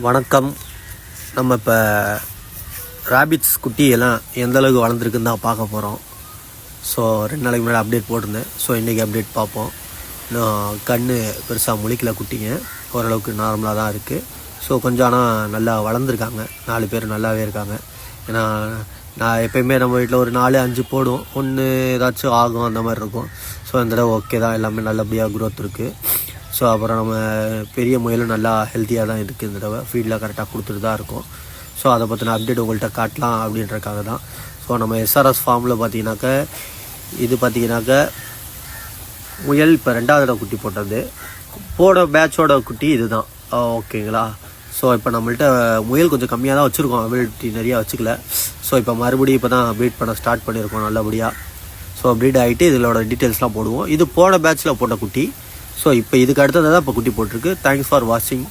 வணக்கம். நம்ம இப்போ ராபிட்ஸ் குட்டி எல்லாம் எந்த அளவுக்கு வளர்ந்துருக்குன்னு தான் பார்க்க போகிறோம். ஸோ 2 நாளைக்கு முன்னாடி அப்டேட் போட்டிருந்தேன். ஸோ இன்றைக்கி அப்டேட் பார்ப்போம். இன்னும் கண் பெருசாக முழிக்கல குட்டிங்க, ஓரளவுக்கு நார்மலாக தான் இருக்குது. ஸோ கொஞ்சம் ஆனால் நல்லா வளர்ந்துருக்காங்க. 4 பேர் நல்லாவே இருக்காங்க. ஏன்னா நான் எப்போயுமே நம்ம வீட்டில் ஒரு 4-5 போடும், ஒன்று ஏதாச்சும் ஆகும் அந்த மாதிரி இருக்கும். ஸோ இந்த தடவை ஓகே தான், எல்லாமே நல்லபடியாக க்ரோத் இருக்குது. ஸோ அப்புறம் நம்ம பெரிய முயலும் நல்லா ஹெல்த்தியாக தான் இருக்குது. இந்த தடவை ஃபீடெலாம் கரெக்டாக கொடுத்துட்டு தான் இருக்கும். ஸோ அதை பற்றின அப்டேட் உங்கள்கிட்ட காட்டலாம் அப்படின்றக்காக தான். ஸோ நம்ம எஸ்ஆர்எஸ் ஃபார்மில் பார்த்தீங்கன்னாக்க முயல் இப்போ 2வது தடவை குட்டி போட்டது. பேட்சோட குட்டி இது தான். ஓகேங்களா. ஸோ இப்போ நம்மள்ட்ட முயல் கொஞ்சம் கம்மியாக தான் வச்சுருக்கோம், அபிலிட்டி நிறையா வச்சுக்கல. ஸோ இப்போ மறுபடியும் இப்போ தான் ப்ரீட் பண்ண ஸ்டார்ட் பண்ணியிருக்கோம் நல்லபடியாக. ஸோ ப்ரீட் ஆகிட்டு இதோட டீட்டெயில்ஸ்லாம் போடுவோம். இது பேட்சில் போட்ட குட்டி. ஸோ இப்போ இதுக்கு அடுத்தது தான் இப்போ குட்டி போட்டிருக்கு. தேங்க்ஸ் ஃபார் வாட்சிங்.